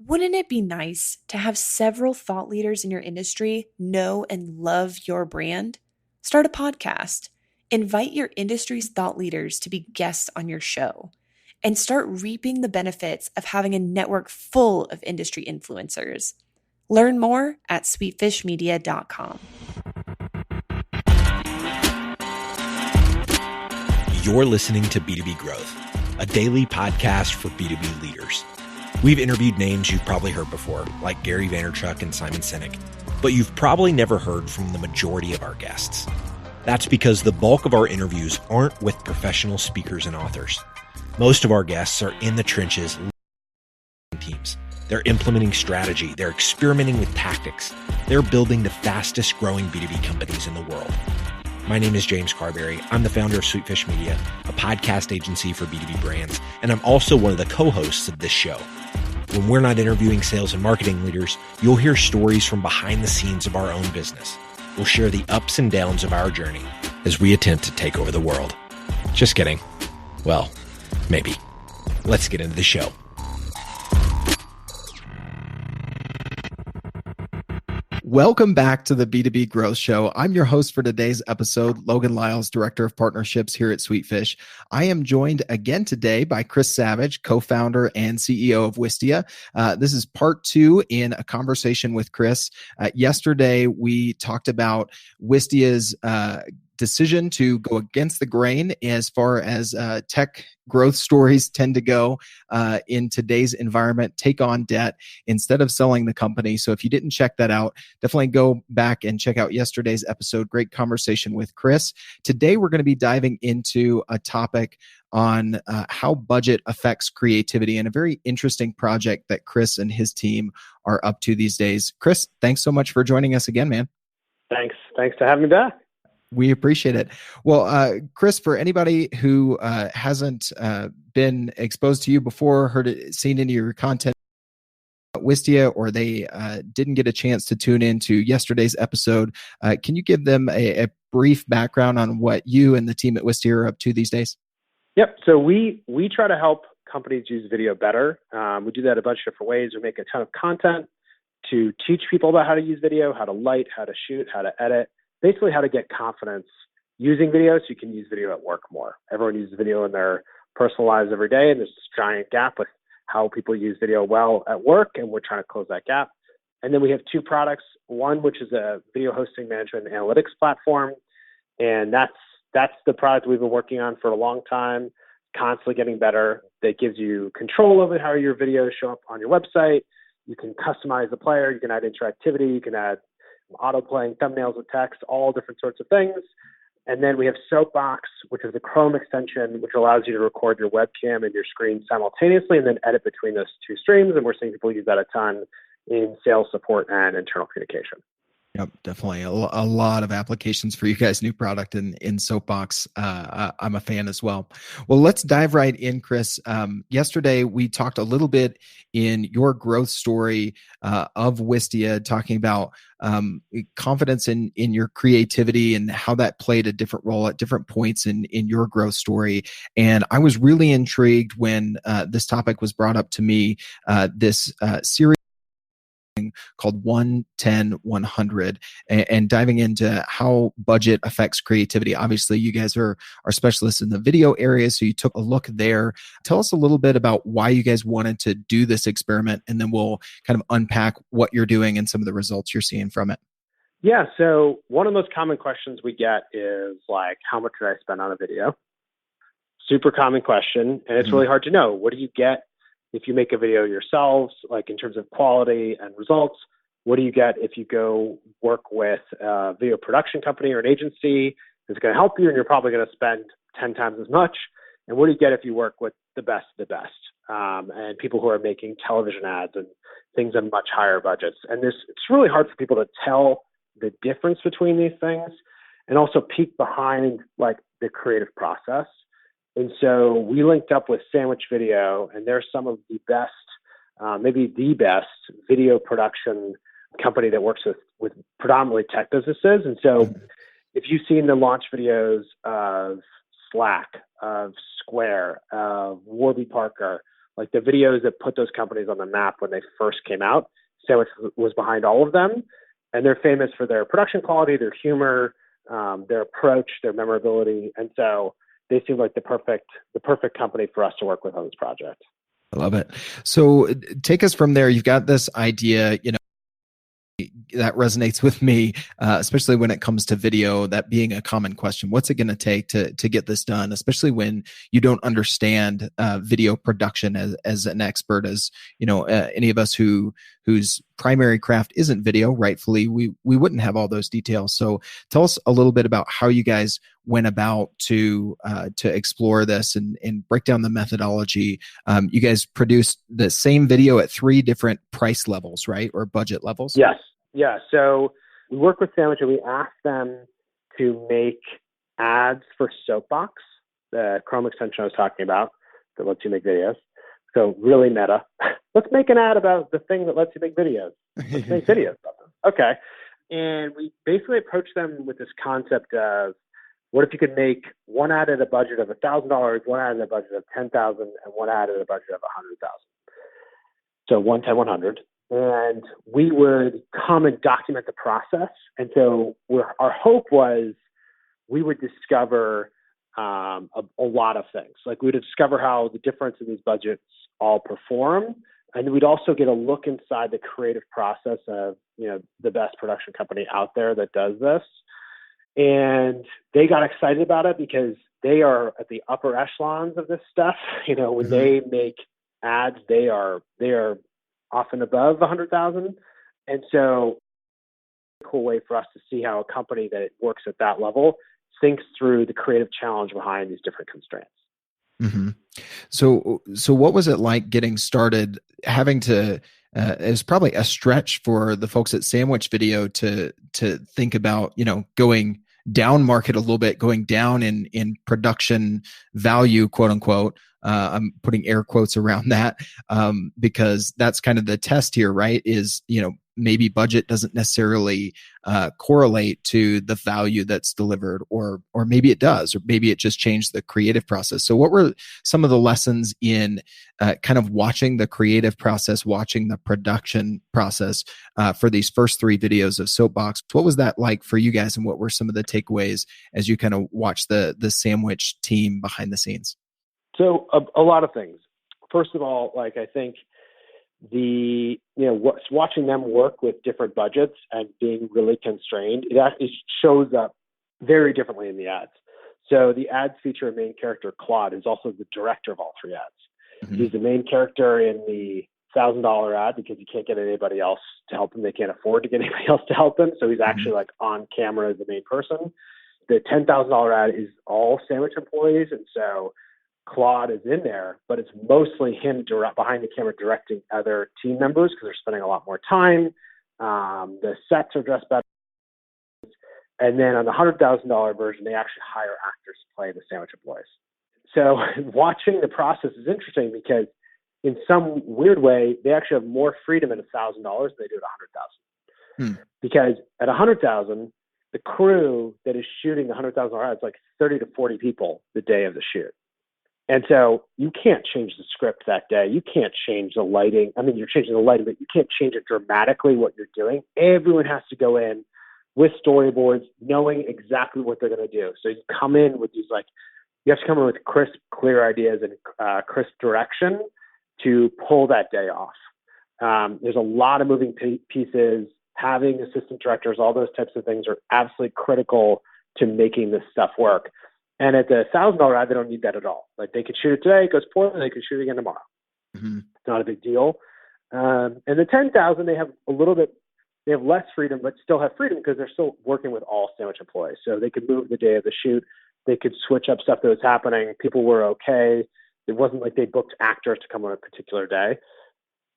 Wouldn't it be nice to have several thought leaders in your industry know and love your brand? Start a podcast. Invite your industry's thought leaders to be guests on your show and start reaping the benefits of having a network full of industry influencers. Learn more at sweetfishmedia.com. You're listening to B2B Growth, a daily podcast for B2B leaders. We've interviewed names you've probably heard before, like Gary Vaynerchuk and Simon Sinek, but you've probably never heard from the majority of our guests. That's because the bulk of our interviews aren't with professional speakers and authors. Most of our guests are in the trenches leading teams. They're implementing strategy. They're experimenting with tactics. They're building the fastest growing B2B companies in the world. My name is James Carberry. I'm the founder of Sweetfish Media, a podcast agency for B2B brands, and I'm also one of the co-hosts of this show. When we're not interviewing sales and marketing leaders, you'll hear stories from behind the scenes of our own business. We'll share the ups and downs of our journey as we attempt to take over the world. Just kidding. Well, maybe. Let's get into the show. Welcome back to the B2B Growth Show. I'm your host for today's episode, Logan Lyles, Director of Partnerships here at Sweetfish. I am joined again today by Chris Savage, co-founder and CEO of Wistia. This is part two in a conversation with Chris. Yesterday, we talked about Wistia's decision to go against the grain as far as tech growth stories tend to go in today's environment, take on debt instead of selling the company. So if you didn't check that out, definitely go back and check out yesterday's episode. Great conversation with Chris. Today, we're going to be diving into a topic on how budget affects creativity and a very interesting project that Chris and his team are up to these days. Chris, thanks so much for joining us again, man. Thanks for having me back. We appreciate it. Well, Chris, for anybody who hasn't been exposed to you before, seen any of your content about Wistia, or they didn't get a chance to tune into yesterday's episode, can you give them a brief background on what you and the team at Wistia are up to these days? Yep. So we try to help companies use video better. We do that a bunch of different ways. We make a ton of content to teach people about how to use video, how to light, how to shoot, how to edit. Basically how to get confidence using video so you can use video at work more. Everyone uses video in their personal lives every day, and there's this giant gap with how people use video well at work, and we're trying to close that gap. And then we have two products, one which is a video hosting management and analytics platform, and that's the product we've been working on for a long time, constantly getting better. That gives you control over how your videos show up on your website. You can customize the player, you can add interactivity, you can add auto-playing thumbnails with text, all different sorts of things. And then we have Soapbox, which is a Chrome extension, which allows you to record your webcam and your screen simultaneously and then edit between those two streams. And we're seeing people use that a ton in sales support and internal communication. Yep, definitely a lot of applications for you guys' new product in Soapbox. I'm a fan as well. Well, let's dive right in, Chris. Yesterday, we talked a little bit in your growth story of Wistia, talking about confidence in your creativity and how that played a different role at different points in your growth story. And I was really intrigued when this topic was brought up to me, this series called 1-10-100 and diving into how budget affects creativity. Obviously, you guys are specialists in the video area, so you took a look there. Tell us a little bit about why you guys wanted to do this experiment, and then we'll kind of unpack what you're doing and some of the results you're seeing from it. Yeah, so one of the most common questions we get is like, how much did I spend on a video? Super common question, and it's really hard to know. What do you get if you make a video yourselves, like in terms of quality and results? What do you get if you go work with a video production company or an agency that's going to help you and you're probably going to spend 10 times as much? And what do you get if you work with the best of the best and people who are making television ads and things on much higher budgets? And it's really hard for people to tell the difference between these things and also peek behind like the creative process. And so we linked up with Sandwich Video, and they're some of the best, maybe the best video production company that works with predominantly tech businesses. And so if you've seen the launch videos of Slack, of Square, of Warby Parker, Like the videos that put those companies on the map when they first came out, Sandwich was behind all of them. And they're famous for their production quality, their humor, their approach, their memorability. And so they seem like the perfect company for us to work with on this project. I love it. So take us from there. You've got this idea, that resonates with me, especially when it comes to video, that being a common question. What's it going to take to get this done, especially when you don't understand video production as an expert, as any of us whose primary craft isn't video, rightfully, we wouldn't have all those details. So tell us a little bit about how you guys went about to explore this and break down the methodology. You guys produced the same video at 3 different price levels, right? Or budget levels? Yes. Yeah. So we work with Sandwich and we ask them to make ads for Soapbox, the Chrome extension I was talking about that lets you make videos. So really meta. Let's make an ad about the thing that lets you make videos. Let's make videos about them. Okay. And we basically approached them with this concept of, what if you could make one ad at a budget of $1,000, one ad at a budget of $10,000, and one ad at a budget of $100,000? So 110, 100. And we would come and document the process. And so our hope was we would discover a lot of things. Like we would discover how the difference in these budgets all perform. And we'd also get a look inside the creative process of, the best production company out there that does this. And they got excited about it because they are at the upper echelons of this stuff. When they make ads, they are often above 100,000. And so a cool way for us to see how a company that works at that level thinks through the creative challenge behind these different constraints. Mm-hmm. So what was it like getting started, having to, it was probably a stretch for the folks at Sandwich Video to think about, going down market a little bit, going down in production value, quote unquote. I'm putting air quotes around that because that's kind of the test here, right? Is, maybe budget doesn't necessarily correlate to the value that's delivered, or maybe it does, or maybe it just changed the creative process. So what were some of the lessons in kind of watching the creative process, watching the production process for these first 3 videos of Soapbox? What was that like for you guys, and what were some of the takeaways as you kind of watched the Sandwich team behind the scenes? So a lot of things. First of all, I think watching them work with different budgets and being really constrained, it actually shows up very differently in the ads. So the ads feature a main character, Claude, who's also the director of all 3 ads. Mm-hmm. He's the main character in the $1,000 ad because he can't get anybody else to help him. They can't afford to get anybody else to help him. So he's actually on camera as the main person. The $10,000 ad is all Sandwich employees. And so Claude is in there, but it's mostly him behind the camera directing other team members because they're spending a lot more time. The sets are dressed better. And then on the $100,000 version, they actually hire actors to play the Sandwich employees. So watching the process is interesting because in some weird way, they actually have more freedom at $1,000 than they do at $100,000. Because at $100,000, the crew that is shooting the $100,000 ads, 30 to 40 people the day of the shoot. And so you can't change the script that day. You can't change the lighting. I mean, you're changing the lighting, but you can't change it dramatically what you're doing. Everyone has to go in with storyboards, knowing exactly what they're going to do. So you come in with these, you have to come in with crisp, clear ideas and crisp direction to pull that day off. There's a lot of moving pieces. Having assistant directors, all those types of things are absolutely critical to making this stuff work. And at the $1,000 ad, they don't need that at all. They could shoot it today, it goes poorly, they could shoot it again tomorrow. Mm-hmm. It's not a big deal. And the $10,000, they have less freedom, but still have freedom because they're still working with all Sandwich employees. So they could move the day of the shoot. They could switch up stuff that was happening. People were okay. It wasn't like they booked actors to come on a particular day.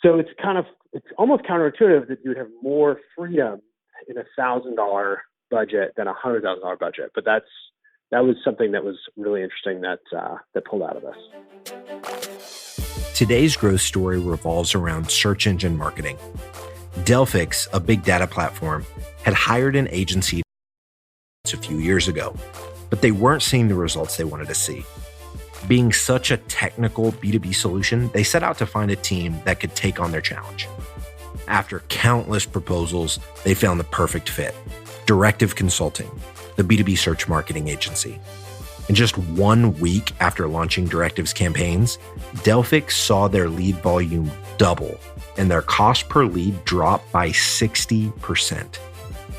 So it's almost counterintuitive that you would have more freedom in a $1,000 budget than a $100,000 budget. But that was something that was really interesting that pulled out of this. Today's growth story revolves around search engine marketing. Delphix, a big data platform, had hired an agency a few years ago, but they weren't seeing the results they wanted to see. Being such a technical B2B solution, they set out to find a team that could take on their challenge. After countless proposals, they found the perfect fit: Directive Consulting, the B2B search marketing agency. In just 1 week after launching Directive's campaigns, Delphix saw their lead volume double and their cost per lead drop by 60%.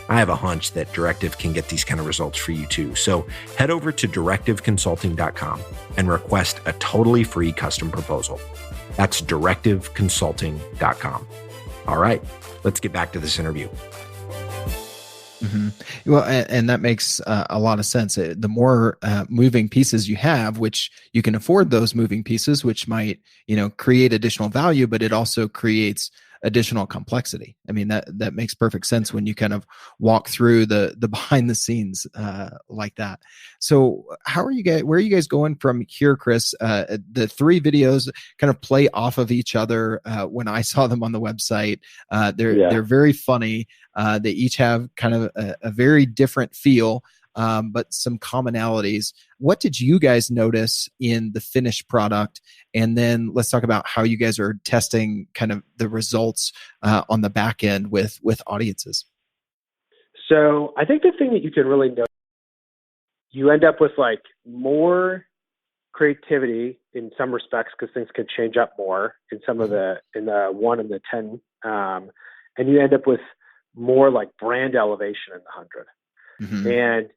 I have a hunch that Directive can get these kind of results for you too. So head over to directiveconsulting.com and request a totally free custom proposal. That's directiveconsulting.com. All right, let's get back to this interview. Mm-hmm. Well, and that makes a lot of sense. The more moving pieces you have, which you can afford those moving pieces, which might, create additional value, but it also creates additional complexity. I mean, that makes perfect sense when you kind of walk through the behind the scenes like that. So where are you guys going from here, Chris? The 3 videos kind of play off of each other. When I saw them on the website, they're very funny. They each have kind of a very different feel, but some commonalities. What did you guys notice in the finished product? And then let's talk about how you guys are testing kind of the results on the back end with audiences. So I think the thing that you can really notice, you end up with like more creativity in some respects because things can change up more in some of the 1 and the 10, and you end up with more like brand elevation in the 100. Mm-hmm. And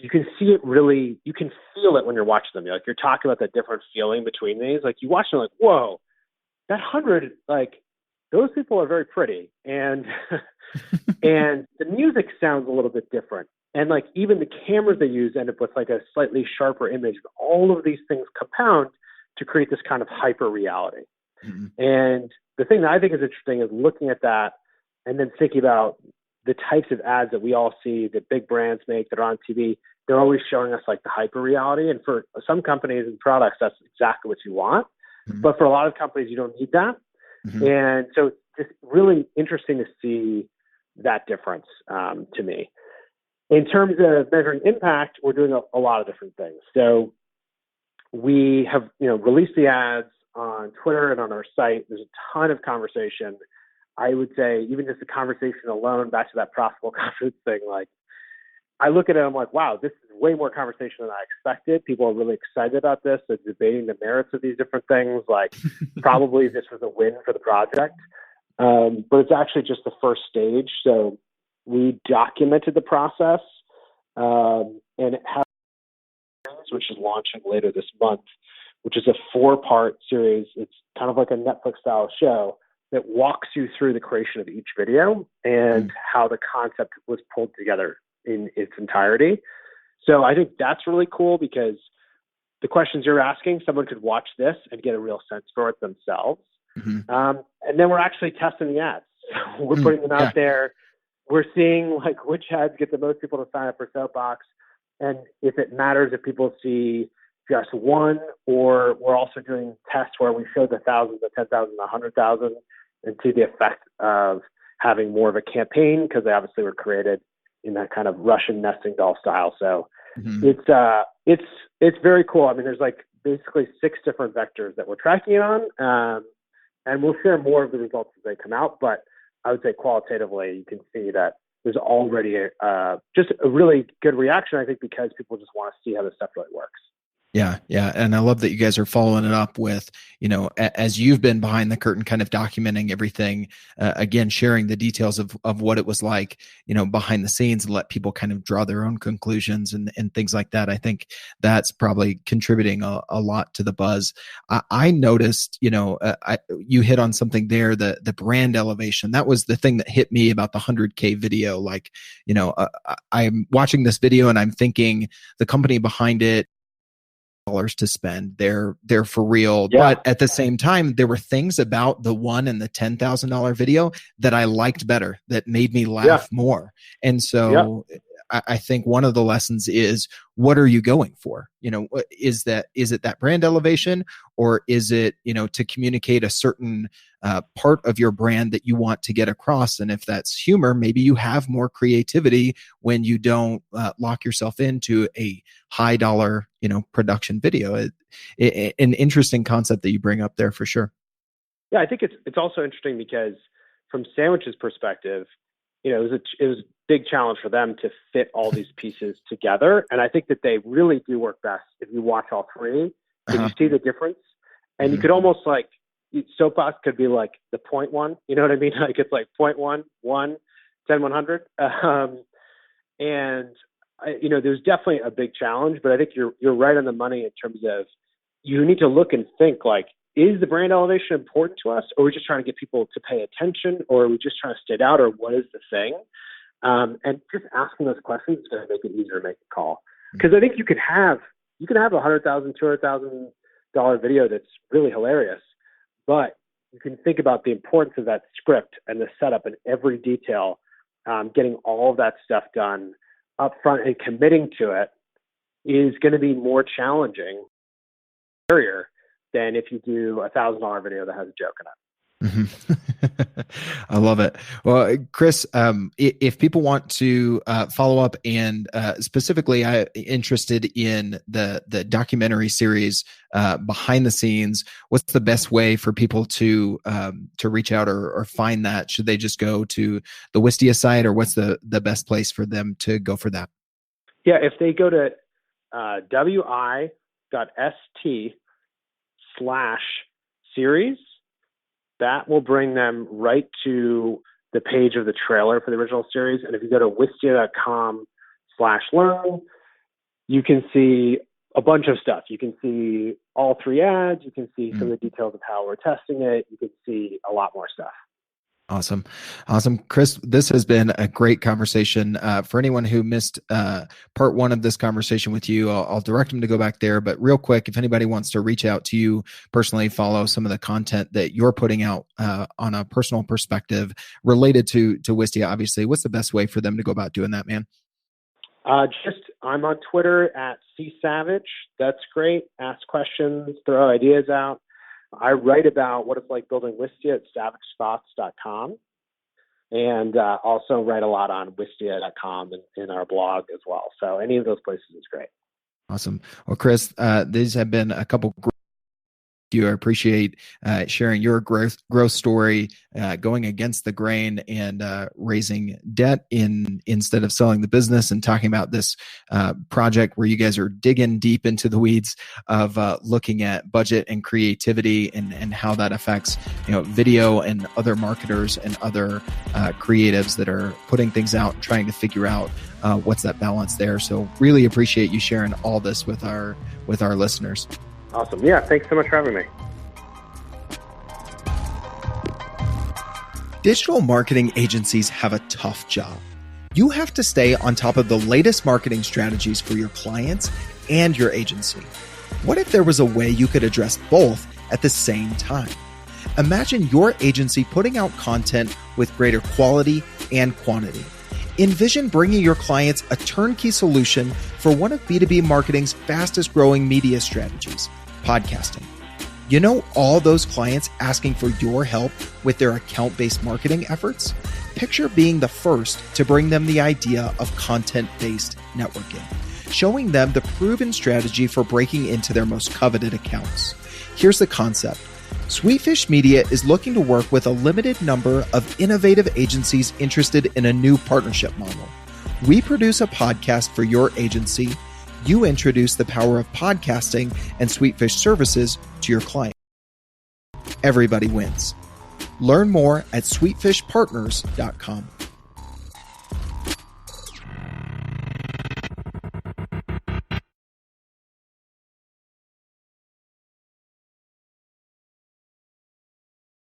you can see it really, you can feel it when you're watching them. You're talking about that different feeling between these. Like you watch them like, whoa, that 100, like those people are very pretty. And, and the music sounds a little bit different. And like even the cameras they use end up with like a slightly sharper image. All of these things compound to create this kind of hyper reality. Mm-hmm. And the thing that I think is interesting is looking at that and then thinking about the types of ads that we all see that big brands make that are on TV. They're always showing us like the hyper reality. And for some companies and products, that's exactly what you want. Mm-hmm. But for a lot of companies, you don't need that. Mm-hmm. And so it's just really interesting to see that difference to me. In terms of measuring impact, we're doing a lot of different things. So we have released the ads on Twitter and on our site. There's a ton of conversation. I would say even just the conversation alone, back to that profitable confidence thing, like I look at it, I'm like, wow, this is way more conversation than I expected. People are really excited about this. They're debating the merits of these different things. Like probably this was a win for the project. But it's actually just the first stage. So we documented the process and it has, which is launching later this month, which is a 4-part series. It's kind of like a Netflix style show that walks you through the creation of each video and how the concept was pulled together in its entirety. So I think that's really cool because the questions you're asking, someone could watch this and get a real sense for it themselves. Mm-hmm. And then we're actually testing the ads. So we're putting them out there. We're seeing like which ads get the most people to sign up for Soapbox. And if it matters if people see just one, or we're also doing tests where we show the thousands, the 10,000, the 100,000, and see the effect of having more of a campaign because they obviously were created in that kind of Russian nesting doll style. So it's very cool. I mean, there's like basically 6 different vectors that we're tracking it on, and we'll share more of the results as they come out. But I would say qualitatively, you can see that there's already just a really good reaction, I think, because people just want to see how this stuff really works. Yeah. And I love that you guys are following it up with, as you've been behind the curtain, kind of documenting everything, again, sharing the details of what it was like, behind the scenes, and let people kind of draw their own conclusions and things like that. I think that's probably contributing a lot to the buzz. I noticed, you hit on something there, the brand elevation. That was the thing that hit me about the 100K video. Like, I'm watching this video and I'm thinking the company behind it, dollars to spend. They're for real. Yeah. But at the same time, there were things about the $1,000 and the $10,000 video that I liked better, that made me laugh more. And so I think one of the lessons is, what are you going for? Is it that brand elevation, or is it, to communicate a certain part of your brand that you want to get across? And if that's humor, maybe you have more creativity when you don't lock yourself into a high dollar, production video. An interesting concept that you bring up there for sure. Yeah, I think it's also interesting because from Sandwich's perspective, it was a big challenge for them to fit all these pieces together. And I think that they really do work best if you watch all three, because you see the difference. And you could almost Soapbox could be like the point one, you know what I mean? Like it's like 0.1, 1, 10, 100. There's definitely a big challenge, but I think you're right on the money in terms of you need to look and think like, is the brand elevation important to us, or are we just trying to get people to pay attention, or are we just trying to stand out, or what is the thing? And just asking those questions is going to make it easier to make a call. Because I think you can have a $100,000, $200,000 video that's really hilarious, but you can think about the importance of that script and the setup and every detail, getting all of that stuff done up front and committing to it is going to be more challenging than if you do a $1,000 video that has a joke in it. I love it. Well, Chris, if people want to follow up and specifically interested in the documentary series behind the scenes, what's the best way for people to reach out or find that? Should they just go to the Wistia site, or what's the best place for them to go for that? Yeah, if they go to wi.st/series, that will bring them right to the page of the trailer for the original series. And if you go to wistia.com/learn, you can see a bunch of stuff. You can see all three ads. You can see some of the details of how we're testing it. You can see a lot more stuff. Awesome. Chris, this has been a great conversation. For anyone who missed part one of this conversation with you, I'll direct them to go back there. But real quick, if anybody wants to reach out to you personally, follow some of the content that you're putting out on a personal perspective related to Wistia, obviously, what's the best way for them to go about doing that, man? I'm on Twitter at @csavage. That's great. Ask questions, throw ideas out. I write about what it's like building Wistia at savagespots.com, and also write a lot on wistia.com and in our blog as well. So any of those places is great. Awesome. Well, Chris, these have been a couple I appreciate sharing your growth story, going against the grain and raising debt instead of selling the business, and talking about this project where you guys are digging deep into the weeds of looking at budget and creativity and how that affects video and other marketers and other creatives that are putting things out and trying to figure out what's that balance there. So really appreciate you sharing all this with our listeners. Awesome. Yeah, thanks so much for having me. Digital marketing agencies have a tough job. You have to stay on top of the latest marketing strategies for your clients and your agency. What if there was a way you could address both at the same time? Imagine your agency putting out content with greater quality and quantity. Envision bringing your clients a turnkey solution for one of B2B marketing's fastest growing media strategies, podcasting. All those clients asking for your help with their account-based marketing efforts? Picture being the first to bring them the idea of content-based networking, showing them the proven strategy for breaking into their most coveted accounts. Here's the concept. Sweetfish Media is looking to work with a limited number of innovative agencies interested in a new partnership model. We produce a podcast for your agency. You introduce the power of podcasting and Sweetfish services to your client. Everybody wins. Learn more at sweetfishpartners.com.